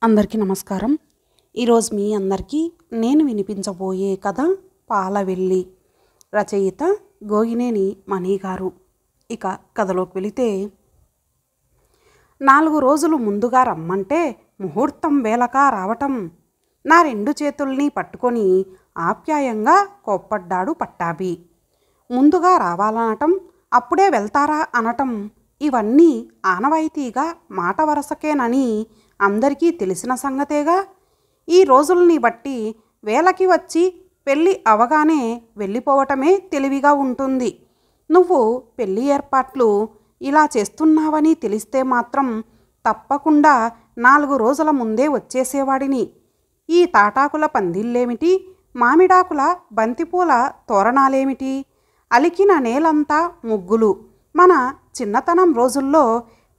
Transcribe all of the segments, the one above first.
అందరికీ నమస్కారం. ఈరోజు మీ అందరికీ నేను వినిపించబోయే కథ పాలవెల్లి. రచయిత గోగినేని మణి గారు. ఇక కథలోకి వెళితే, 4 రోజులు ముందుగా రమ్మంటే ముహూర్తం వేళక రావటం. నా 2 చేతుల్ని పట్టుకొని ఆప్యాయంగా కోప్పడ్డాడు పట్టాభి. ముందుగా రావాలనటం, అప్పుడే వెళ్తారా అనటం, ఇవన్నీ ఆనవాయితీగా మాట వరసకేనని అందరికీ తెలిసిన సంగతేగా. ఈ రోజుల్ని బట్టి వేళకి వచ్చి పెళ్ళి అవగానే వెళ్ళిపోవటమే తెలివిగా ఉంటుంది. నువ్వు పెళ్ళి ఏర్పాట్లు ఇలా చేస్తున్నావని తెలిస్తే మాత్రం తప్పకుండా 4 రోజుల ముందే వచ్చేసేవాడిని. ఈ తాటాకుల పందిళ్ళేమిటి, మామిడాకుల బంతిపూల తోరణాలేమిటి, అలికిన నేలంతా ముగ్గులు. మన చిన్నతనం రోజుల్లో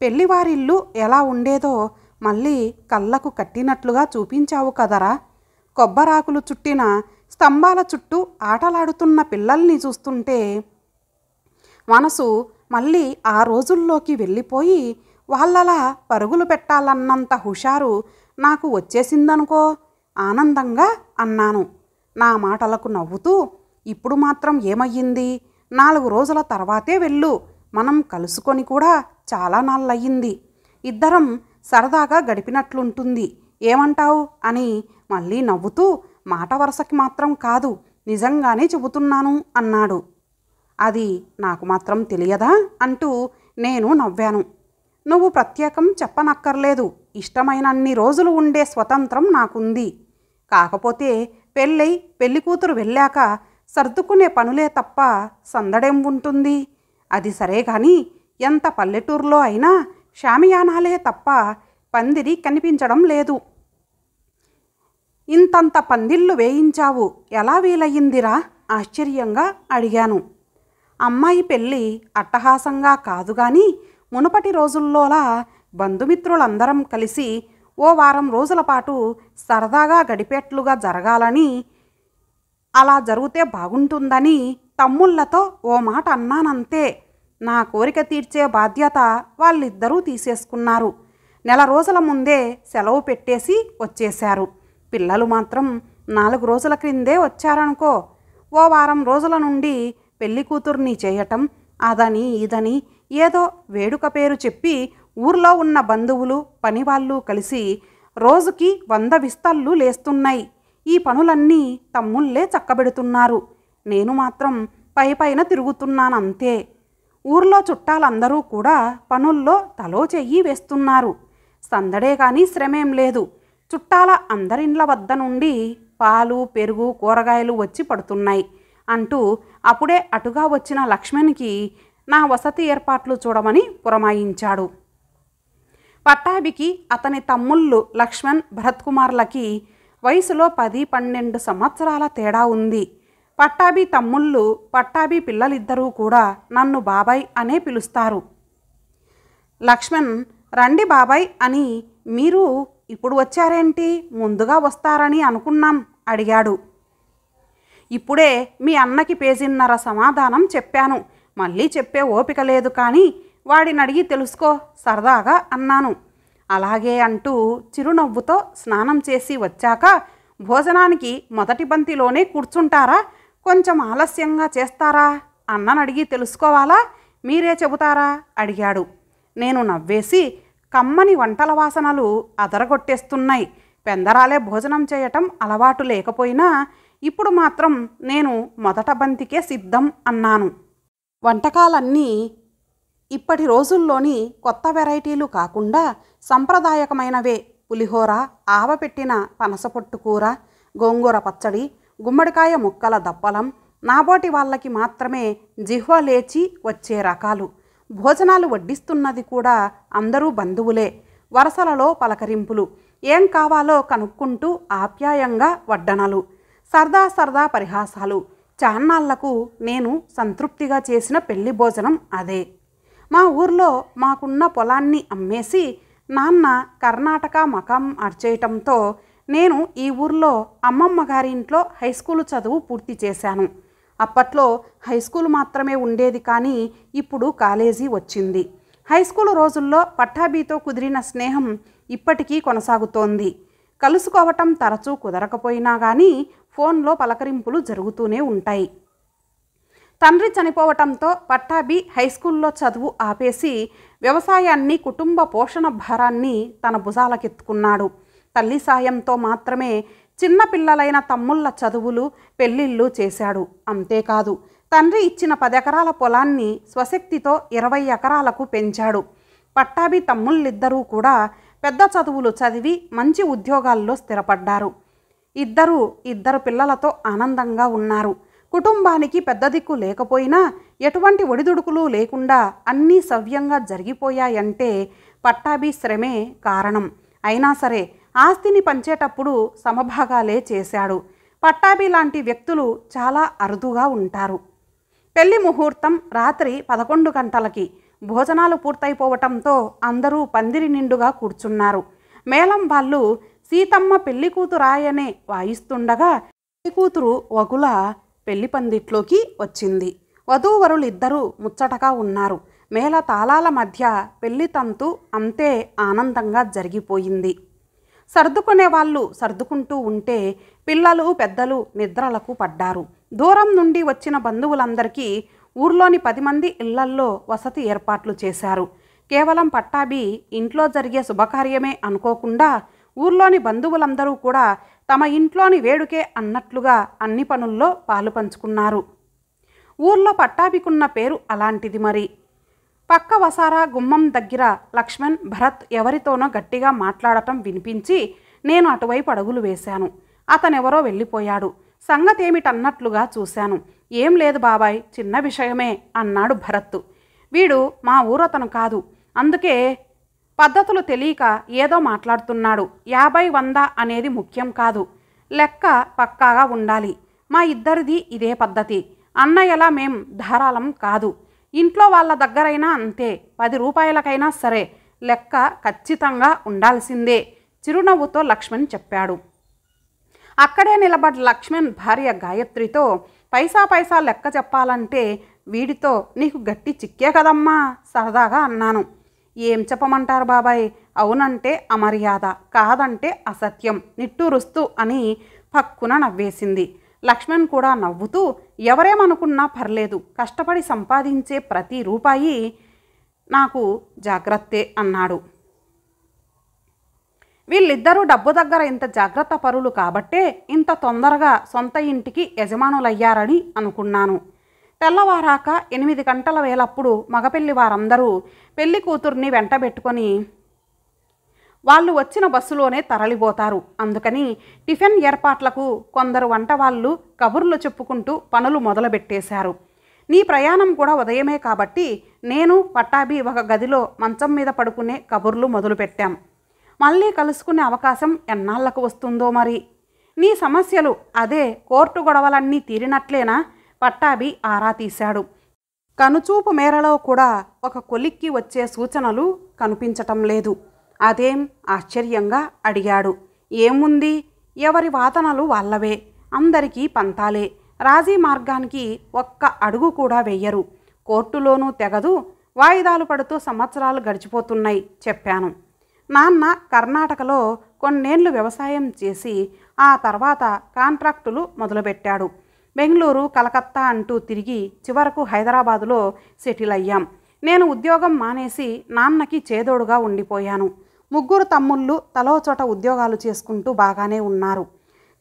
పెళ్లివారిల్లు ఎలా ఉండేదో మళ్ళీ కళ్ళకు కట్టినట్లుగా చూపించావు కదరా. కొబ్బరాకులు చుట్టిన స్తంభాల చుట్టూ ఆటలాడుతున్న పిల్లల్ని చూస్తుంటే మనసు మళ్ళీ ఆ రోజుల్లోకి వెళ్ళిపోయి వాళ్ళలా పరుగులు పెట్టాలన్నంత హుషారు నాకు వచ్చేసిందనుకో, ఆనందంగా అన్నాను. నా మాటలకు నవ్వుతూ, ఇప్పుడు మాత్రం ఏమయ్యింది, 4 రోజుల తర్వాతే వెళ్ళు, మనం కలుసుకొని కూడా చాలా నాళ్ళయ్యింది, ఇద్దరం సరదాగా గడిపినట్లుంటుంది, ఏమంటావు అని మళ్ళీ నవ్వుతూ, మాట వరసకి మాత్రం కాదు, నిజంగానే చెబుతున్నాను అన్నాడు. అది నాకు మాత్రం తెలియదా అంటూ నేను నవ్వాను. నువ్వు ప్రత్యేకం చెప్పనక్కర్లేదు, ఇష్టమైనన్ని రోజులు ఉండే స్వతంత్రం నాకుంది. కాకపోతే పెళ్ళి కూతురు వెళ్ళాక సర్దుకునే పనులే తప్ప సందడేం ఉంటుంది. అది సరే కానీ ఎంత పల్లెటూరులో అయినా షామియానాలే తప్ప పందిరి కనిపించడం లేదు. ఇంతంత పందిళ్ళు వేయించావు, ఎలా వీలయ్యిందిరా ఆశ్చర్యంగా అడిగాను. అమ్మాయి పెళ్ళి అట్టహాసంగా కాదు గాని మునుపటి రోజుల్లోలా బంధుమిత్రులందరం కలిసి ఓ వారం రోజుల పాటు సరదాగా గడిపేట్లుగా జరగాలని, అలా జరిగితే బాగుంటుందని తమ్ముళ్లతో ఓ మాట అన్నానంతే. నా కోరిక తీర్చే బాధ్యత వాళ్ళిద్దరూ తీసేసుకున్నారు. 4 రోజుల ముందే సెలవు పెట్టేసి వచ్చేశారు. పిల్లలు మాత్రం 4 రోజుల క్రిందే వచ్చారనుకో. ఓ వారం రోజుల నుండి పెళ్లి కూతుర్ని చేయటం, అదని ఇదని ఏదో వేడుక పేరు చెప్పి ఊర్లో ఉన్న బంధువులు పనివాళ్ళు కలిసి రోజుకి 100 విస్తళ్ళు లేస్తున్నాయి. ఈ పనులన్నీ తమ్ముళ్ళే చక్కబెడుతున్నారు. నేను మాత్రం పైపైన తిరుగుతున్నానంతే. ఊర్లో చుట్టాలందరూ కూడా పనుల్లో తలో చెయ్యి వేస్తున్నారు. సందడే కానీ శ్రమేం లేదు. చుట్టాల అందరిండ్ల వద్ద నుండి పాలు, పెరుగు, కూరగాయలు వచ్చి పడుతున్నాయి అంటూ అప్పుడే అటుగా వచ్చిన లక్ష్మణ్కి నా వసతి ఏర్పాట్లు చూడమని పురమాయించాడు. పట్టాభికి అతని తమ్ముళ్ళు లక్ష్మణ్, భరత్ కుమార్లకి వయసులో 10-12 సంవత్సరాల తేడా ఉంది. పట్టాభి తమ్ముళ్ళు, పట్టాభి పిల్లలిద్దరూ కూడా నన్ను బాబాయ్ అనే పిలుస్తారు. లక్ష్మణ్, రండి బాబాయ్ అని, మీరు ఇప్పుడు వచ్చారేంటి, ముందుగా వస్తారని అనుకున్నాం అడిగాడు. ఇప్పుడే మీ అన్నకి పేజీన్నర సమాధానం చెప్పాను, మళ్ళీ చెప్పే ఓపిక లేదు కానీ వాడిని అడిగి తెలుసుకో సరదాగా అన్నాను. అలాగే అంటూ చిరునవ్వుతో స్నానం చేసి వచ్చాక భోజనానికి మొదటి బంతిలోనే కూర్చుంటారా, కొంచెం ఆలస్యంగా చేస్తారా, అన్నని అడిగి తెలుసుకోవాలా, మీరే చెబుతారా అడిగాడు. నేను నవ్వేసి, కమ్మని వంటల వాసనలు అదరగొట్టేస్తున్నాయి, పెందరాలే భోజనం చేయటం అలవాటు లేకపోయినా ఇప్పుడు మాత్రం నేను మొదట బంతికే సిద్ధం అన్నాను. వంటకాలన్నీ ఇప్పటి రోజుల్లోని కొత్త వెరైటీలు కాకుండా సంప్రదాయకమైనవే. పులిహోర, ఆవపెట్టిన పనసపొట్టు కూర, గోంగూర పచ్చడి, గుమ్మడికాయ ముక్కల దప్పలం, నాబోటి వాళ్ళకి మాత్రమే జిహ్వ లేచి వచ్చే రకాలు. భోజనాలు వడ్డిస్తున్నది కూడా అందరూ బంధువులే. వరసలలో పలకరింపులు, ఏం కావాలో కనుక్కుంటూ ఆప్యాయంగా వడ్డనలు, సరదా పరిహాసాలు. చాన్నాళ్లకు నేను సంతృప్తిగా చేసిన పెళ్లి భోజనం అదే. మా ఊర్లో మాకున్న పొలాన్ని అమ్మేసి నాన్న కర్ణాటక మకాం అర్చేయటంతో నేను ఈ ఊర్లో అమ్మమ్మ గారి ఇంట్లో హైస్కూలు చదువు పూర్తి చేశాను. అప్పట్లో హైస్కూల్ మాత్రమే ఉండేది కానీ ఇప్పుడు కాలేజీ వచ్చింది. హైస్కూల్ రోజుల్లో పట్టాభితో కుదిరిన స్నేహం ఇప్పటికీ కొనసాగుతోంది. కలుసుకోవటం తరచూ కుదరకపోయినా కానీ ఫోన్లో పలకరింపులు జరుగుతూనే ఉంటాయి. తండ్రి చనిపోవటంతో పట్టాభి హైస్కూల్లో చదువు ఆపేసి వ్యవసాయాన్ని, కుటుంబ పోషణ భారాన్ని తన భుజాలకెత్తుకున్నాడు. తల్లి సాయంతో మాత్రమే చిన్నపిల్లలైన తమ్ముళ్ళ చదువులు, పెళ్ళిళ్ళు చేశాడు. అంతేకాదు, తండ్రి ఇచ్చిన 10 ఎకరాల పొలాన్ని స్వశక్తితో 20 ఎకరాలకు పెంచాడు. పట్టాభి తమ్ముళ్ళిద్దరూ కూడా పెద్ద చదువులు చదివి మంచి ఉద్యోగాల్లో స్థిరపడ్డారు. ఇద్దరు పిల్లలతో ఆనందంగా ఉన్నారు. కుటుంబానికి పెద్ద దిక్కు లేకపోయినా ఎటువంటి ఒడిదుడుకులు లేకుండా అన్నీ సవ్యంగా జరిగిపోయాయంటే పట్టాభి శ్రమే కారణం. అయినా సరే ఆస్తిని పంచేటప్పుడు సమభాగాలే చేశాడు. పట్టాభి లాంటి వ్యక్తులు చాలా అరుదుగా ఉంటారు. పెళ్లి ముహూర్తం రాత్రి 11 గంటలకి. భోజనాలు పూర్తయిపోవటంతో అందరూ పందిరి నిండుగా కూర్చున్నారు. మేళం వాళ్ళు సీతమ్మ పెళ్లి కూతురాయనే వాయిస్తుండగా పెళ్లి కూతురు వగుల పెళ్లి పందిట్లోకి వచ్చింది. వధూవరులిద్దరూ ముచ్చటగా ఉన్నారు. మేళ తాళాల మధ్య పెళ్లి తంతు అంతే ఆనందంగా జరిగిపోయింది. సర్దుకునే వాళ్ళు సర్దుకుంటూ ఉంటే పిల్లలు, పెద్దలు నిద్రలకు పడ్డారు. దూరం నుండి వచ్చిన బంధువులందరికీ ఊర్లోని 10 మంది ఇళ్లల్లో వసతి ఏర్పాట్లు చేశారు. కేవలం పట్టాభి ఇంట్లో జరిగే శుభకార్యమే అనుకోకుండా ఊర్లోని బంధువులందరూ కూడా తమ ఇంట్లోని వేడుకే అన్నట్లుగా అన్ని పనుల్లో పాలు పంచుకున్నారు. ఊర్లో పట్టాభికున్న పేరు అలాంటిది మరి. పక్క వసారా గుమ్మం దగ్గర లక్ష్మణ్, భరత్ ఎవరితోనో గట్టిగా మాట్లాడటం వినిపించి నేను అటువైపు అడుగులు వేశాను. అతనెవరో వెళ్ళిపోయాడు. సంగతేమిటన్నట్లుగా చూశాను. ఏం లేదు బాబాయ్, చిన్న విషయమే అన్నాడు భరత్. వీడు మా ఊరతను కాదు, అందుకే పద్ధతులు తెలియక ఏదో మాట్లాడుతున్నాడు. 50, 100 అనేది ముఖ్యం కాదు, లెక్క పక్కాగా ఉండాలి. మా ఇద్దరిది ఇదే పద్ధతి. అన్నయ్యలా మేం ధారాళం కాదు. ఇంట్లో వాళ్ళ దగ్గరైనా అంతే. 10 రూపాయలకైనా సరే లెక్క ఖచ్చితంగా ఉండాల్సిందే చిరునవ్వుతో లక్ష్మణ్ చెప్పాడు. అక్కడే నిలబడ్డ లక్ష్మణ్ భార్య గాయత్రితో, పైసా లెక్క చెప్పాలంటే వీడితో నీకు గట్టి చిక్కే కదమ్మా సరదాగా అన్నాను. ఏం చెప్పమంటారు బాబాయ్, అవునంటే అమర్యాద, కాదంటే అసత్యం, నిట్టూరుస్తూ అని పక్కున నవ్వేసింది. లక్ష్మణ్ కూడా నవ్వుతూ, ఎవరేమనుకున్నా పర్లేదు, కష్టపడి సంపాదించే ప్రతి రూపాయి నాకు జాగ్రత్తే అన్నాడు. వీళ్ళిద్దరూ డబ్బు దగ్గర ఇంత జాగ్రత్త పరులు కాబట్టే ఇంత తొందరగా సొంత ఇంటికి యజమానులయ్యారని అనుకున్నాను. తెల్లవారాక 8 గంటల వేలప్పుడు మగపెళ్లి వారందరూ పెళ్లి కూతుర్ని వెంటబెట్టుకొని వాళ్ళు వచ్చిన బస్సులోనే తరలిపోతారు. అందుకని టిఫిన్ ఏర్పాట్లకు కొందరు వంట వాళ్ళు కబుర్లు చెప్పుకుంటూ పనులు మొదలుపెట్టేశారు. నీ ప్రయాణం కూడా ఉదయమే కాబట్టి నేను, పట్టాభి ఒక గదిలో మంచం మీద పడుకునే కబుర్లు మొదలుపెట్టాం. మళ్ళీ కలుసుకునే అవకాశం ఎన్నాళ్లకు వస్తుందో మరి. నీ సమస్యలు, అదే కోర్టు గొడవలన్నీ తీరినట్లేనా? పట్టాభి ఆరా తీశాడు. కనుచూపు మేరలో కూడా ఒక కొలిక్కి వచ్చే సూచనలు కనిపించటం లేదు. అదేం ఆశ్చర్యంగా అడిగాడు. ఏముంది, ఎవరి వాదనలు వాళ్ళవే, అందరికీ పంతాలే, రాజీ మార్గానికి ఒక్క అడుగు కూడా వెయ్యరు. కోర్టులోనూ తెగదు, వాయిదాలు పడుతూ సంవత్సరాలు గడిచిపోతున్నాయి చెప్పాను. నాన్న కర్ణాటకలో కొన్నేళ్లు వ్యవసాయం చేసి ఆ తర్వాత కాంట్రాక్టులు మొదలుపెట్టాడు. బెంగళూరు, కలకత్తా అంటూ తిరిగి చివరకు హైదరాబాదులో సెటిల్ అయ్యాం. నేను ఉద్యోగం మానేసి నాన్నకి చేదోడుగా ఉండిపోయాను. 3 తమ్ముళ్ళు తలో చోట ఉద్యోగాలు చేసుకుంటూ బాగానే ఉన్నారు.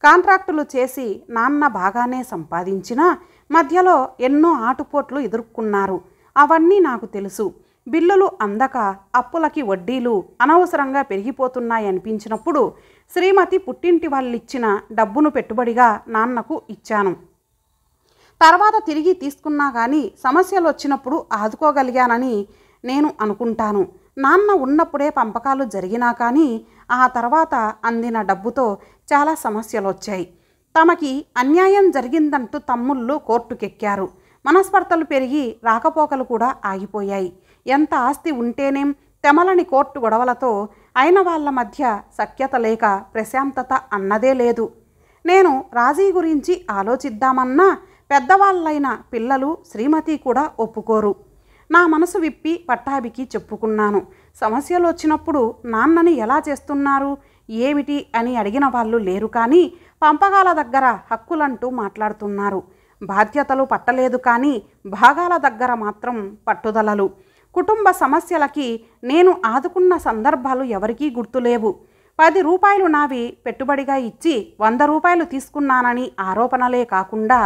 కాంట్రాక్టులు చేసి నాన్న బాగానే సంపాదించినా మధ్యలో ఎన్నో ఆటుపోట్లు ఎదుర్కొన్నారు. అవన్నీ నాకు తెలుసు. బిల్లులు అందక అప్పులకి వడ్డీలు అనవసరంగా పెరిగిపోతున్నాయనిపించినప్పుడు శ్రీమతి పుట్టింటి వాళ్ళిచ్చిన డబ్బును పెట్టుబడిగా నాన్నకు ఇచ్చాను. తర్వాత తిరిగి తీసుకున్నా కానీ సమస్యలు వచ్చినప్పుడు ఆదుకోగలిగానని నేను అనుకుంటాను. నాన్న ఉన్నప్పుడే పంపకాలు జరిగినా కానీ ఆ తర్వాత అందిన డబ్బుతో చాలా సమస్యలు వచ్చాయి. తమకి అన్యాయం జరిగిందంటూ తమ్ముళ్ళు కోర్టుకెక్కారు. మనస్పర్ధలు పెరిగి రాకపోకలు కూడా ఆగిపోయాయి. ఎంత ఆస్తి ఉంటేనేం, తెమలని కోర్టు గొడవలతో అయిన వాళ్ళ మధ్య సఖ్యత లేక ప్రశాంతత అన్నదే లేదు. నేను రాజీ గురించి ఆలోచిద్దామన్నా పెద్దవాళ్ళైన పిల్లలు, శ్రీమతి కూడా ఒప్పుకోరు. నా మనసు విప్పి పట్టాభికి చెప్పుకున్నాను. సమస్యలు వచ్చినప్పుడు నాన్నని ఎలా చేస్తున్నారు ఏమిటి అని అడిగిన వాళ్ళు లేరు, కానీ పంపకాల దగ్గర హక్కులంటూ మాట్లాడుతున్నారు. బాధ్యతలు పట్టలేదు కానీ భాగాల దగ్గర మాత్రం పట్టుదలలు. కుటుంబ సమస్యలకి నేను ఆదుకున్న సందర్భాలు ఎవరికీ గుర్తులేవు. 10 రూపాయలు నావి పెట్టుబడిగా ఇచ్చి 100 రూపాయలు తీసుకున్నానని ఆరోపణలే కాకుండా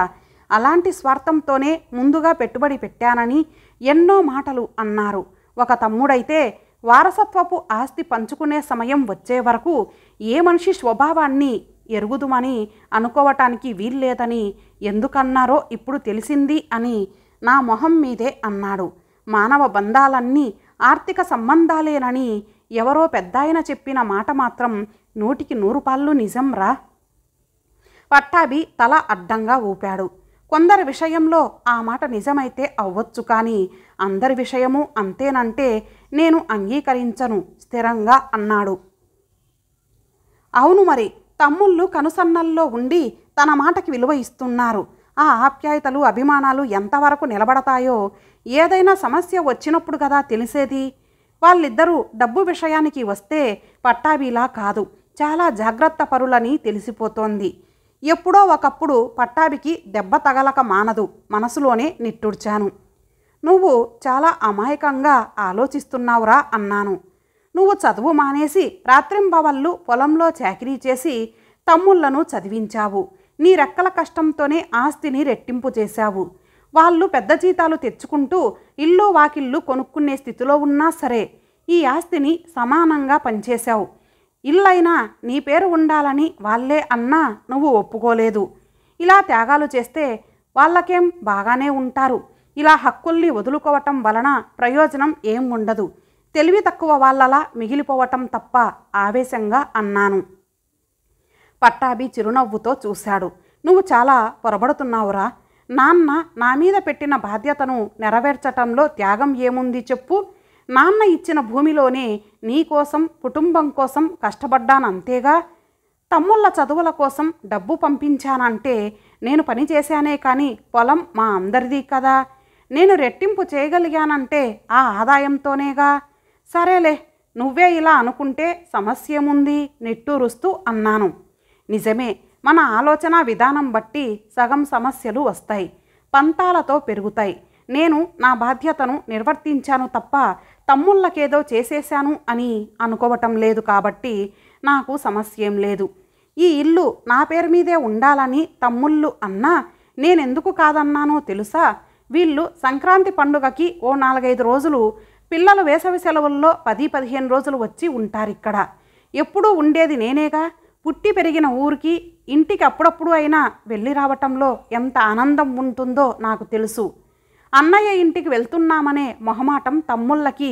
అలాంటి స్వార్థంతోనే ముందుగా పెట్టుబడి పెట్టానని ఎన్నో మాటలు అన్నారు. ఒక తమ్ముడైతే వారసత్వపు ఆస్తి పంచుకునే సమయం వచ్చే వరకు ఏ మనిషి స్వభావాన్ని ఎరుగుదుమని అనుకోవటానికి వీల్లేదని ఎందుకన్నారో ఇప్పుడు తెలిసింది అని నా మొహం మీదే అన్నాడు. మానవ బంధాలన్నీ ఆర్థిక సంబంధాలేనని ఎవరో పెద్దాయన చెప్పిన మాట మాత్రం 100కి 100 పాళ్ళు నిజంరా. పట్టాభి తల అడ్డంగా ఊపాడు. కొందరి విషయంలో ఆ మాట నిజమైతే అవ్వచ్చు, కానీ అందరి విషయము అంతేనంటే నేను అంగీకరించను స్థిరంగా అన్నాడు. అవును మరి, తమ్ముళ్ళు కనుసన్నల్లో ఉండి తన మాటకి విలువ ఇస్తున్నారు. ఆ ఆప్యాయతలు అభిమానాలు ఎంతవరకు నిలబడతాయో ఏదైనా సమస్య వచ్చినప్పుడు కదా తెలిసేది. వాళ్ళిద్దరూ డబ్బు విషయానికి వస్తే పట్టాభిలా కాదు, చాలా జాగ్రత్త పరులని తెలిసిపోతోంది. ఎప్పుడో ఒకప్పుడు పట్టాభికి దెబ్బ తగలక మానదు. మనసులోనే నిట్టూర్చాను. నువ్వు చాలా అమాయకంగా ఆలోచిస్తున్నావురా అన్నాను. నువ్వు చదువు మానేసి రాత్రింబవళ్ళు పొలంలో చాకిరీ చేసి తమ్ముళ్లను చదివించావు. నీ రెక్కల కష్టంతోనే ఆస్తిని రెట్టింపు చేశావు. వాళ్ళు పెద్ద జీతాలు తెచ్చుకుంటూ ఇల్లు వాకిళ్ళు కొనుక్కునే స్థితిలో ఉన్నా సరే ఈ ఆస్తిని సమానంగా పంచేశావు. ఇల్లైనా నీ పేరు ఉండాలని వాళ్ళే అన్నా నువ్వు ఒప్పుకోలేదు. ఇలా త్యాగాలు చేస్తే వాళ్ళకేం బాగానే ఉంటారు. ఇలా హక్కుల్ని వదులుకోవటం వలన ప్రయోజనం ఏం ఉండదు. తెలివి తక్కువ వాళ్ళలా మిగిలిపోవటం తప్ప ఆవేశంగా అన్నాను. పట్టాభి చిరునవ్వుతో చూశాడు. నువ్వు చాలా పొరబడుతున్నావురా. నాన్న నా మీద పెట్టిన బాధ్యతను నెరవేర్చటంలో త్యాగం ఏముంది చెప్పు. నాన్న ఇచ్చిన భూమిలోనే నీ కోసం కుటుంబం కోసం కష్టపడ్డానంతేగా. తమ్ముళ్ళ చదువుల కోసం డబ్బు పంపించానంటే నేను పని చేశానే కానీ పొలం మా అందరిది కదా. నేను రెట్టింపు చేయగలిగానంటే ఆ ఆదాయంతోనేగా. సరేలే, నువ్వే ఇలా అనుకుంటే సమస్య ఏముంది నిట్టూరుస్తూ అన్నాను. నిజమే, మన ఆలోచన విధానం బట్టి సగం సమస్యలు వస్తాయి, పంతాలతో పెరుగుతాయి. నేను నా బాధ్యతను నిర్వర్తించాను తప్ప తమ్ముళ్ళకేదో చేసేశాను అని అనుకోవటం లేదు, కాబట్టి నాకు సమస్య ఏం లేదు. ఈ ఇల్లు నా పేరు మీదే ఉండాలని తమ్ముళ్ళు అన్నా నేనెందుకు కాదన్నానో తెలుసా? వీళ్ళు సంక్రాంతి పండుగకి ఓ 4-5 రోజులు, పిల్లలు వేసవి సెలవుల్లో 10-15 రోజులు వచ్చి ఉంటారిక్కడ. ఎప్పుడూ ఉండేది నేనేగా. పుట్టి పెరిగిన ఊరికి ఇంటికి అప్పుడప్పుడు అయినా వెళ్ళి రావటంలో ఎంత ఆనందం ఉంటుందో నాకు తెలుసు. అన్నయ్య ఇంటికి వెళ్తున్నామనే మొహమాటం తమ్ముళ్ళకి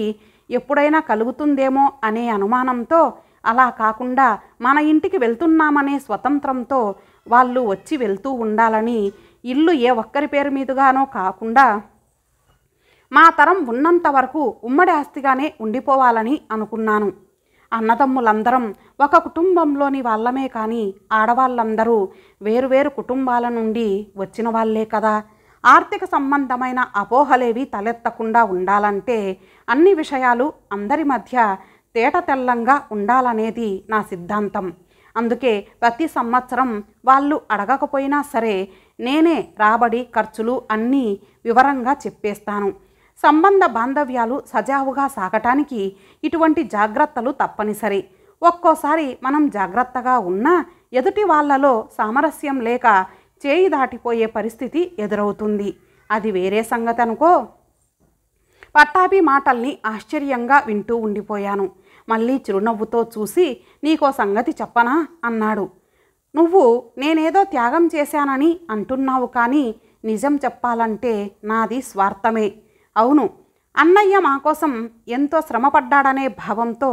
ఎప్పుడైనా కలుగుతుందేమో అనే అనుమానంతో, అలా కాకుండా మన ఇంటికి వెళ్తున్నామనే స్వతంత్రంతో వాళ్ళు వచ్చి వెళ్తూ ఉండాలని, ఇల్లు ఏ ఒక్కరి పేరు మీదుగానో కాకుండా మా తరం ఉన్నంత వరకు ఉమ్మడి ఆస్తిగానే ఉండిపోవాలని అనుకున్నాను. అన్నదమ్ములందరం ఒక కుటుంబంలోని వాళ్ళమే కానీ ఆడవాళ్ళందరూ వేరువేరు కుటుంబాల నుండి వచ్చిన వాళ్ళే కదా. ఆర్థిక సంబంధమైన అపోహలేవి తలెత్తకుండా ఉండాలంటే అన్ని విషయాలు అందరి మధ్య తేట తెల్లంగా ఉండాలనేది నా సిద్ధాంతం. అందుకే ప్రతి సంవత్సరం వాళ్ళు అడగకపోయినా సరే నేనే రాబడి ఖర్చులు అన్నీ వివరంగా చెప్పేస్తాను. సంబంధ బాంధవ్యాలు సజావుగా సాగటానికి ఇటువంటి జాగ్రత్తలు తప్పనిసరి. ఒక్కోసారి మనం జాగ్రత్తగా ఉన్నా ఎదుటి వాళ్ళలో సామరస్యం లేక చేయి దాటిపోయే పరిస్థితి ఎదురవుతుంది. అది వేరే సంగతి అనుకో. పట్టాభి మాటల్ని ఆశ్చర్యంగా వింటూ ఉండిపోయాను. మళ్ళీ చిరునవ్వుతో చూసి, నీకో సంగతి చెప్పనా అన్నాడు. నువ్వు నేనేదో త్యాగం చేశానని అంటున్నావు, కానీ నిజం చెప్పాలంటే నాది స్వార్థమే. అవును, అన్నయ్య మా కోసం ఎంతో శ్రమపడ్డాడనే భావంతో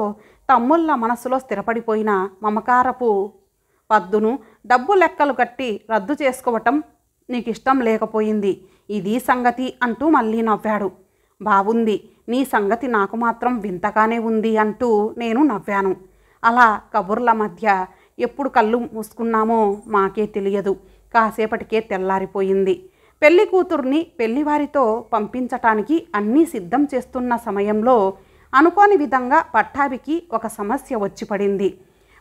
తమ్ముళ్ళ మనసులో స్థిరపడిపోయిన మమకారపు పద్దును డబ్బు లెక్కలు కట్టి రద్దు చేసుకోవటం నీకు ఇష్టం లేకపోయింది. ఇది సంగతి అంటూ మళ్ళీ నవ్వాడు. బాగుంది, నీ సంగతి నాకు మాత్రం వింతగానే ఉంది అంటూ నేను నవ్వాను. అలా కబుర్ల మధ్య ఎప్పుడు కళ్ళు మూసుకున్నామో మాకే తెలియదు. కాసేపటికే తెల్లారిపోయింది. పెళ్లి కూతుర్ని పెళ్లివారితో పంపించటానికి అన్నీ సిద్ధం చేస్తున్న సమయంలో అనుకోని విధంగా పట్టాభికి ఒక సమస్య వచ్చి పడింది.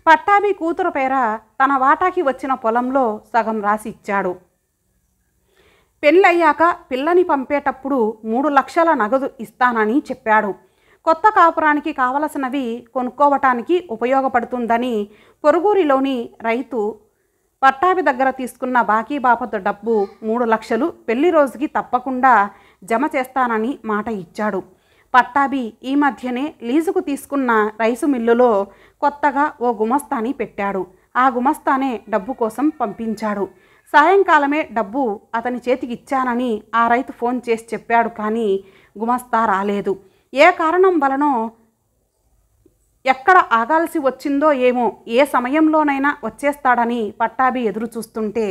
పట్టాభి కూతురు పేర తన వాటాకి వచ్చిన పొలంలో సగం రాసి ఇచ్చాడు. పెళ్ళయ్యాక పిల్లని పంపేటప్పుడు 3 లక్షల నగదు ఇస్తానని చెప్పాడు. కొత్త కాపురానికి కావలసినవి కొనుక్కోవటానికి ఉపయోగపడుతుందని పొరుగురిలోని రైతు పట్టాభి దగ్గర తీసుకున్న బాకీ బాపతు డబ్బు 3 లక్షలు పెళ్లి రోజుకి తప్పకుండా జమ చేస్తానని మాట ఇచ్చాడు. పట్టాభి ఈ మధ్యనే లీజుకు తీసుకున్న రైసు మిల్లులో కొత్తగా ఓ గుమస్తాని పెట్టాడు. ఆ గుమస్తానే డబ్బు కోసం పంపించాడు. సాయంకాలమే డబ్బు అతని చేతికి ఇచ్చానని ఆ రైతు ఫోన్ చేసి చెప్పాడు. కానీ గుమస్తా రాలేదు. ఏ కారణం వలనో ఎక్కడ ఆగాల్సి వచ్చిందో ఏమో, ఏ సమయంలోనైనా వచ్చేస్తాడని పట్టాభి ఎదురు చూస్తుంటే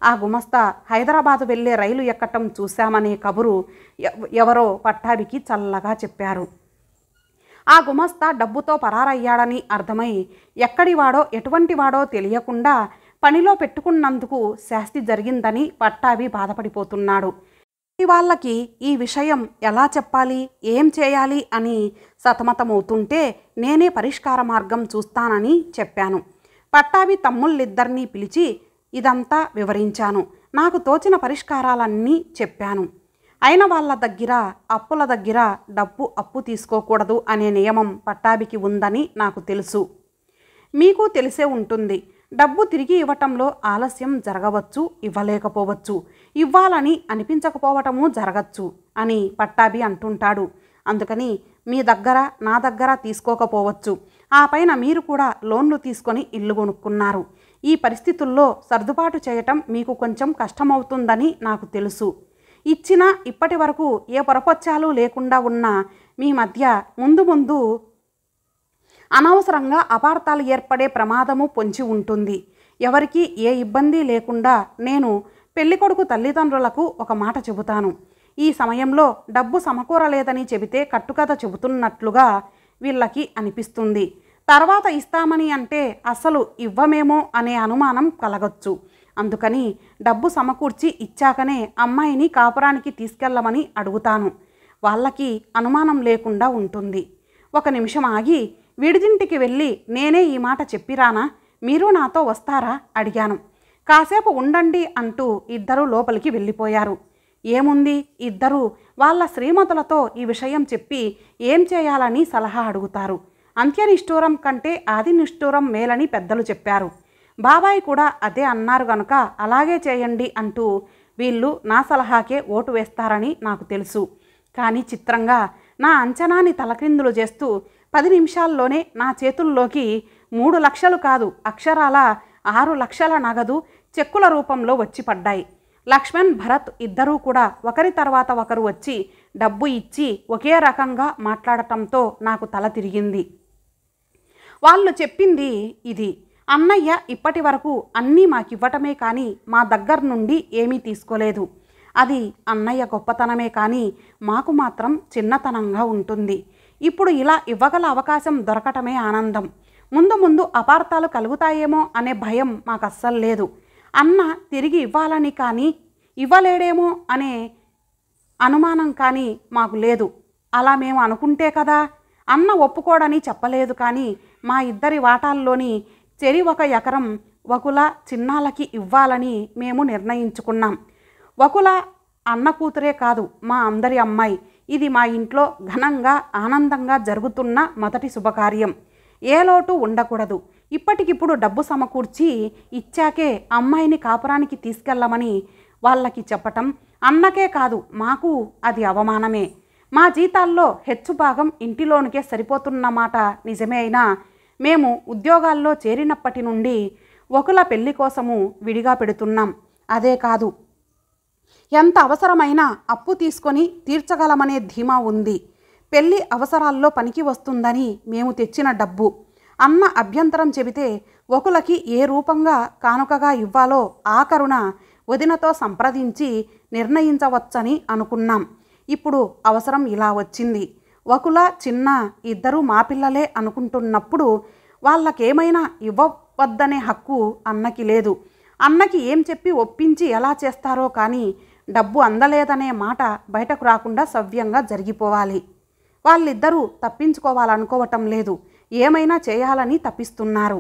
ఆ గుమస్తా హైదరాబాదు వెళ్ళే రైలు ఎక్కటం చూశామనే కబురు ఎవరో పట్టాభికి చల్లగా చెప్పారు. ఆ గుమస్తా డబ్బుతో పరారయ్యాడని అర్థమై ఎక్కడివాడో ఎటువంటి వాడో తెలియకుండా పనిలో పెట్టుకున్నందుకు శాస్తి జరిగిందని పట్టాభి బాధపడిపోతున్నాడు. వాళ్ళకి ఈ విషయం ఎలా చెప్పాలి, ఏం చేయాలి అని సతమతమవుతుంటే నేనే పరిష్కార మార్గం చూస్తానని చెప్పాను. పట్టాభి తమ్ముళ్ళిద్దరినీ పిలిచి ఇదంతా వివరించాను. నాకు తోచిన పరిష్కారాలన్నీ చెప్పాను. అయిన వాళ్ళ దగ్గర అప్పుల దగ్గర డబ్బు అప్పు తీసుకోకూడదు అనే నియమం పట్టాభికి ఉందని నాకు తెలుసు. మీకు తెలిసే ఉంటుంది. డబ్బు తిరిగి ఇవ్వటంలో ఆలస్యం జరగవచ్చు, ఇవ్వలేకపోవచ్చు, ఇవ్వాలని అనిపించకపోవటము జరగచ్చు అని పట్టాభి అంటుంటాడు. అందుకని మీ దగ్గర నా దగ్గర తీసుకోకపోవచ్చు. ఆ పైన మీరు కూడా లోన్లు తీసుకొని ఇల్లు కొనుక్కున్నారు. ఈ పరిస్థితుల్లో సర్దుబాటు చేయటం మీకు కొంచెం కష్టమవుతుందని నాకు తెలుసు. ఇచ్చినా ఇప్పటి వరకు ఏ పొరపచ్చాలు లేకుండా ఉన్న మీ మధ్య ముందు ముందు అనవసరంగా అపార్థాలు ఏర్పడే ప్రమాదము పొంచి ఉంటుంది. ఎవరికి ఏ ఇబ్బంది లేకుండా నేను పెళ్ళికొడుకు తల్లిదండ్రులకు ఒక మాట చెబుతాను. ఈ సమయంలో డబ్బు సమకూరలేదని చెబితే కట్టుకథ చెబుతున్నట్లుగా వీళ్ళకి అనిపిస్తుంది. తర్వాత ఇస్తామని అంటే అసలు ఇవ్వమేమో అనే అనుమానం కలగచ్చు. అందుకని డబ్బు సమకూర్చి ఇచ్చాకనే అమ్మాయిని కాపురానికి తీసుకెళ్ళమని అడుగుతాను. వాళ్ళకి అనుమానం లేకుండా ఉంటుంది. ఒక నిమిషం ఆగి విడిదింటికి వెళ్ళి నేనే ఈ మాట చెప్పిరానా, మీరు నాతో వస్తారా అడిగాను. కాసేపు ఉండండి అంటూ ఇద్దరూ లోపలికి వెళ్ళిపోయారు. ఏముంది, ఇద్దరూ వాళ్ళ శ్రీమతులతో ఈ విషయం చెప్పి ఏం చేయాలని సలహా అడుగుతారు. అంత్యనిష్ఠూరం కంటే ఆది నిష్ఠూరం మేలని పెద్దలు చెప్పారు. బాబాయ్ కూడా అదే అన్నారు గనుక అలాగే చేయండి అంటూ వీళ్ళు నా సలహాకే ఓటు వేస్తారని నాకు తెలుసు. కానీ చిత్రంగా నా అంచనాని తలక్రిందులు చేస్తూ 10 నిమిషాల్లోనే నా చేతుల్లోకి 3 లక్షలు కాదు, అక్షరాల 6 లక్షల నగదు చెక్కుల రూపంలో వచ్చి పడ్డాయి. లక్ష్మణ్, భరత్ ఇద్దరూ కూడా ఒకరి తర్వాత ఒకరు వచ్చి డబ్బు ఇచ్చి ఒకే రకంగా మాట్లాడటంతో నాకు తల తిరిగింది. వాళ్ళు చెప్పింది ఇది: అన్నయ్య ఇప్పటి వరకు అన్నీ మాకివ్వటమే కానీ మా దగ్గర నుండి ఏమీ తీసుకోలేదు. అది అన్నయ్య గొప్పతనమే కానీ మాకు మాత్రం చిన్నతనంగా ఉంటుంది. ఇప్పుడు ఇలా ఇవ్వగల అవకాశం దొరకటమే ఆనందం. ముందు ముందు అపార్థాలు కలుగుతాయేమో అనే భయం మాకు అస్సలు లేదు. అన్న తిరిగి ఇవ్వాలని కానీ ఇవ్వలేడేమో అనే అనుమానం కానీ మాకు లేదు. అలా మేము అనుకుంటే కదా. అన్న ఒప్పుకోడని చెప్పలేదు కానీ మా ఇద్దరి వాటాల్లోని చెరి 1 ఎకరం వకుల చిన్నాలకి ఇవ్వాలని మేము నిర్ణయించుకున్నాం. వకుల అన్న కూతురే కాదు, మా అందరి అమ్మాయి. ఇది మా ఇంట్లో ఘనంగా ఆనందంగా జరుగుతున్న మొదటి శుభకార్యం. ఏ లోటు ఉండకూడదు. ఇప్పటికిప్పుడు డబ్బు సమకూర్చి ఇచ్చాకే అమ్మాయిని కాపురానికి తీసుకెళ్ళమని వాళ్ళకి చెప్పటం అన్నకే కాదు మాకు అది అవమానమే. మా జీతాల్లో హెచ్చు భాగం ఇంటిలోనికే సరిపోతున్నమాట నిజమే అయినా మేము ఉద్యోగాల్లో చేరినప్పటి నుండి ఒకల పెళ్లి కోసము విడిగా పెడుతున్నాం. అదే కాదు, ఎంత అవసరమైనా అప్పు తీసుకొని తీర్చగలమనే ధీమా ఉంది. పెళ్లి అవసరాల్లో పనికి వస్తుందని మేము తెచ్చిన డబ్బు. అన్న అభ్యంతరం చెబితే ఒకలకి ఏ రూపంగా కానుకగా ఇవ్వాలో ఆఖరున వదినతో సంప్రదించి నిర్ణయించవచ్చని అనుకున్నాం. ఇప్పుడు అవసరం ఇలా వచ్చింది. వకుల, చిన్న ఇద్దరూ మా పిల్లలే అనుకుంటున్నప్పుడు వాళ్ళకేమైనా ఇవ్వవద్దనే హక్కు అన్నకి లేదు. అన్నకి ఏం చెప్పి ఒప్పించి ఎలా చేస్తారో కానీ డబ్బు అందలేదనే మాట బయటకు రాకుండా సవ్యంగా జరిగిపోవాలి. వాళ్ళిద్దరూ తప్పించుకోవాలనుకోవటం లేదు, ఏమైనా చేయాలని తప్పిస్తున్నారు.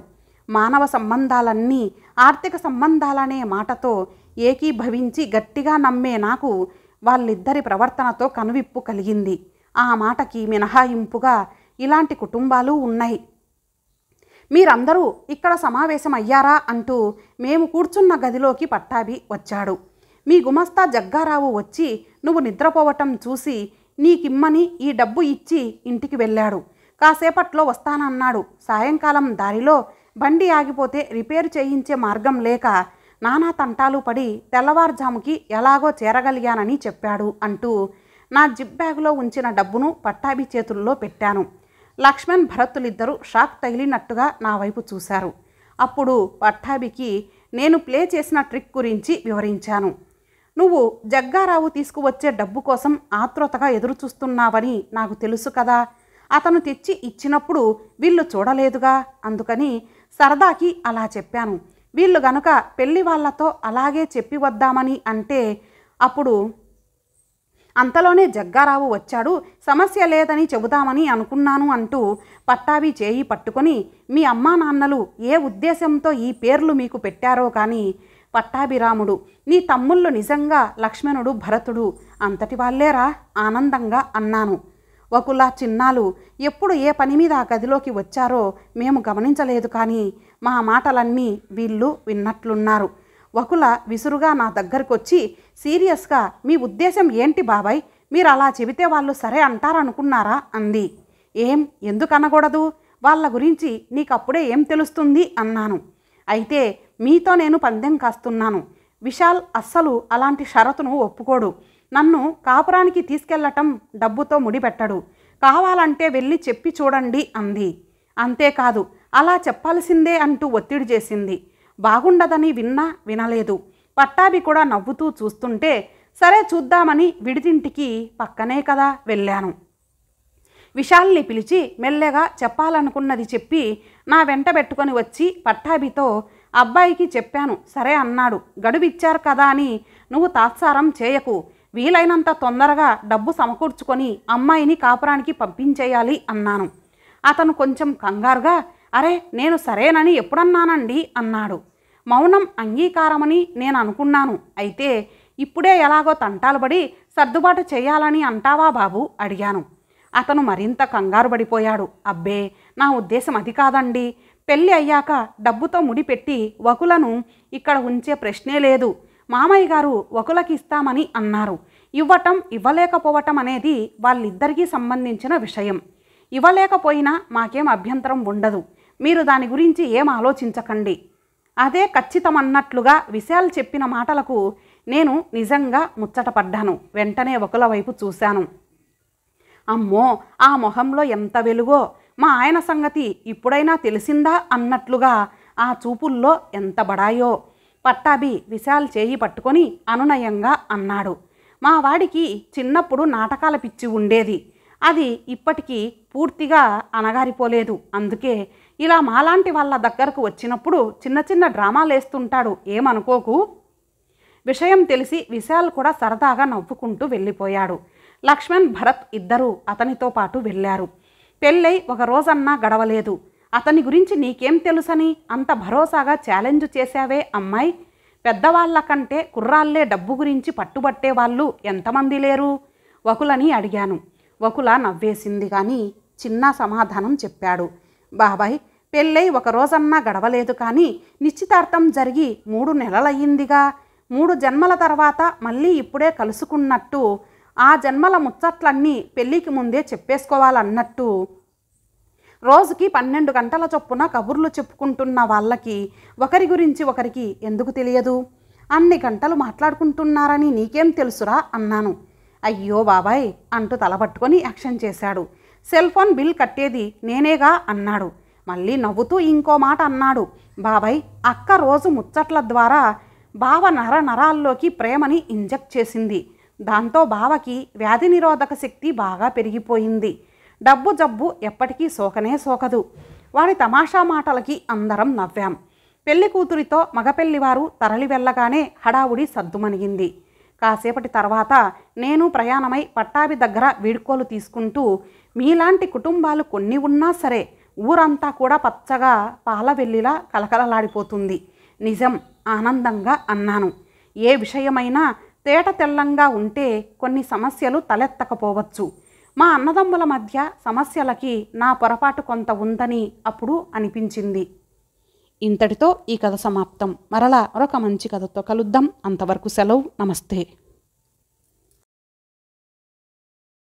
మానవ సంబంధాలన్నీ ఆర్థిక సంబంధాలనే మాటతో ఏకీభవించి గట్టిగా నమ్మే నాకు వాళ్ళిద్దరి ప్రవర్తనతో కనువిప్పు కలిగింది. ఆ మాటకి మినహాయింపుగా ఇలాంటి కుటుంబాలు ఉన్నాయి. మీరందరూ ఇక్కడ సమావేశం అయ్యారా అంటూ మేము కూర్చున్న గదిలోకి పట్టాభి వచ్చాడు. మీ గుమస్తా జగ్గారావు వచ్చి నువ్వు నిద్రపోవటం చూసి నీకిమ్మని ఈ డబ్బు ఇచ్చి ఇంటికి వెళ్ళాడు. కాసేపట్లో వస్తానన్నాడు. సాయంకాలం దారిలో బండి ఆగిపోతే రిపేరు చేయించే మార్గం లేక నానా తంటాలు పడి తెల్లవారుజాముకి ఎలాగో చేరగలిగానని చెప్పాడు అంటూ నా జిప్ బ్యాగులో ఉంచిన డబ్బును పట్టాభి చేతుల్లో పెట్టాను. లక్ష్మణ్ భరతులిద్దరూ షాక్ తగిలినట్టుగా నా వైపు చూశారు. అప్పుడు పట్టాభికి నేను ప్లే చేసిన ట్రిక్ గురించి వివరించాను. నువ్వు జగ్గారావు తీసుకువచ్చే డబ్బు కోసం ఆత్రుతగా ఎదురుచూస్తున్నావని నాకు తెలుసు కదా. అతను తెచ్చి ఇచ్చినప్పుడు వీళ్ళు చూడలేదుగా, అందుకని సరదాకి అలా చెప్పాను. వీళ్ళు గనుక పెళ్లి వాళ్లతో అలాగే చెప్పి వద్దామని అంటే అప్పుడు అంతలోనే జగ్గారావు వచ్చాడు, సమస్య లేదని చెబుదామని అనుకున్నాను అంటూ పట్టాభి చేయి పట్టుకొని మీ అమ్మా నాన్నలు ఏ ఉద్దేశంతో ఈ పేర్లు మీకు పెట్టారో కానీ పట్టాభిరాముడు, నీ తమ్ముళ్ళు నిజంగా లక్ష్మణుడు, భరతుడు అంతటి వాళ్ళేరా ఆనందంగా అన్నాను. వకుల, చిన్నాలు ఎప్పుడు ఏ పని మీద ఆ గదిలోకి వచ్చారో మేము గమనించలేదు, కానీ మా మాటలన్నీ వీళ్ళు విన్నట్లున్నారు. వకుల విసురుగా నా దగ్గరకు వచ్చి సీరియస్గా, మీ ఉద్దేశం ఏంటి బాబాయ్? మీరు అలా చెబితే వాళ్ళు సరే అంటారనుకున్నారా అంది. ఏం, ఎందుకు అనకూడదు? వాళ్ళ గురించి నీకప్పుడే ఏం తెలుస్తుంది అన్నాను. అయితే మీతో నేను పందెం కాస్తున్నాను. విశాల్ అస్సలు అలాంటి షరతును ఒప్పుకోడు. నన్ను కాపురానికి తీసుకెళ్లటం డబ్బుతో ముడిపెట్టడు. కావాలంటే వెళ్ళి చెప్పి చూడండి అంది. అంతేకాదు, అలా చెప్పాల్సిందే అంటూ ఒత్తిడి చేసింది. బాగుండదని విన్నా వినలేదు. పట్టాభి కూడా నవ్వుతూ చూస్తుంటే సరే చూద్దామని విడిదింటికి పక్కనే కదా వెళ్ళాను. విశాల్ని పిలిచి మెల్లగా చెప్పాలనుకున్నది చెప్పి నా వెంట పెట్టుకొని వచ్చి పట్టాభితో అబ్బాయికి చెప్పాను. సరే అన్నాడు. గడువిచ్చారు కదా అని నువ్వు తాత్సారం చేయకు. వీలైనంత తొందరగా డబ్బు సమకూర్చుకొని అమ్మాయిని కాపురానికి పంపించేయాలి అన్నాను. అతను కొంచెం కంగారుగా, అరే నేను సరేనని ఎప్పుడన్నానండి అన్నాడు. మౌనం అంగీకారమని నేను అనుకున్నాను. అయితే ఇప్పుడే ఎలాగో తంటాలు పడి సర్దుబాటు చేయాలని అంటావా బాబు అడిగాను. అతను మరింత కంగారు పడిపోయాడు. అబ్బే, నా ఉద్దేశం అది కాదండి. పెళ్ళి అయ్యాక డబ్బుతో ముడిపెట్టి వకులను ఇక్కడ ఉంచే ప్రశ్నే లేదు. మామయ్య గారు వకులకి ఇస్తామని అన్నారు. ఇవ్వటం ఇవ్వలేకపోవటం అనేది వాళ్ళిద్దరికీ సంబంధించిన విషయం. ఇవ్వలేకపోయినా మాకేం అభ్యంతరం ఉండదు. మీరు దాని గురించి ఏం ఆలోచించకండి. అదే ఖచ్చితమన్నట్లుగా విశాల్ చెప్పిన మాటలకు నేను నిజంగా ముచ్చటపడ్డాను. వెంటనే వకుల వైపు చూశాను. అమ్మో, ఆ మొహంలో ఎంత వెలుగో! మా ఆయన సంగతి ఇప్పుడైనా తెలిసిందా అన్నట్లుగా ఆ చూపుల్లో ఎంత బడాయో! పట్టాభి విశాల్ చేయి పట్టుకొని అనునయంగా అన్నాడు. మా వాడికి చిన్నప్పుడు నాటకాల పిచ్చి ఉండేది. అది ఇప్పటికీ పూర్తిగా అనగారిపోలేదు. అందుకే ఇలా మాలాంటి వాళ్ళ దగ్గరకు వచ్చినప్పుడు చిన్న చిన్న డ్రామాలేస్తుంటాడు. ఏమనుకోకు. విషయం తెలిసి విశాల్ కూడా సరదాగా నవ్వుకుంటూ వెళ్ళిపోయాడు. లక్ష్మణ్, భరత్ ఇద్దరూ అతనితో పాటు వెళ్ళారు. పెళ్ళై ఒక రోజన్నా గడవలేదు. అతని గురించి నీకేం తెలుసని అంత భరోసాగా ఛాలెంజ్ చేశావే అమ్మాయి? పెద్దవాళ్ల కంటే కుర్రాళ్లే డబ్బు గురించి పట్టుబట్టే వాళ్ళు ఎంతమంది లేరు? వకులని అడిగాను. వకుల నవ్వేసింది కానీ చిన్న సమాధానం చెప్పాడు. బాబాయ్, పెళ్ళై ఒక రోజన్నా గడవలేదు, కానీ నిశ్చితార్థం జరిగి 3 నెలలయ్యిందిగా. 3 జన్మల తర్వాత మళ్ళీ ఇప్పుడే కలుసుకున్నట్టు ఆ జన్మల ముచ్చట్లన్నీ పెళ్ళికి ముందే చెప్పేసుకోవాలన్నట్టు రోజుకి 12 గంటల చొప్పున కబుర్లు చెప్పుకుంటున్న వాళ్ళకి ఒకరి గురించి ఒకరికి ఎందుకు తెలియదు? అన్ని గంటలు మాట్లాడుకుంటున్నారని నీకేం తెలుసురా అన్నాను. అయ్యో బాబాయ్ అంటూ తలపట్టుకొని యాక్షన్ చేశాడు. సెల్ ఫోన్ బిల్ కట్టేది నేనేగా అన్నాడు. మళ్ళీ నవ్వుతూ ఇంకో మాట అన్నాడు. బాబాయ్, అక్క రోజు ముచ్చట్ల ద్వారా బావ నరాల్లోకి ప్రేమని ఇంజెక్ట్ చేసింది. దాంతో బావకి వ్యాధి నిరోధక శక్తి బాగా పెరిగిపోయింది. డబ్బు జబ్బు ఎప్పటికీ సోకనే సోకదు. వాడి తమాషా మాటలకి అందరం నవ్వాం. పెళ్లి కూతురితో మగపెళ్లివారు తరలి వెళ్ళగానే హడావుడి సద్దుమణిగింది. కాసేపటి తర్వాత నేను ప్రయాణమై పట్టాభి దగ్గర వీడ్కోలు తీసుకుంటూ మీలాంటి కుటుంబాలు కొన్ని ఉన్నా సరే ఊరంతా కూడా పచ్చగా పాలవెల్లిలా కలకలలాడిపోతుంది. నిజం ఆనందంగా అన్నాను. ఏ విషయమైనా తేట తెల్లంగా ఉంటే కొన్ని సమస్యలు తలెత్తకపోవచ్చు. మా అన్నదమ్ముల మధ్య సమస్యలకి నా పొరపాటు కొంత ఉందని అప్పుడు అనిపించింది. ఇంతటితో ఈ కథ సమాప్తం. మరలా మరొక మంచి కథతో కలుద్దాం. అంతవరకు సెలవు. నమస్తే.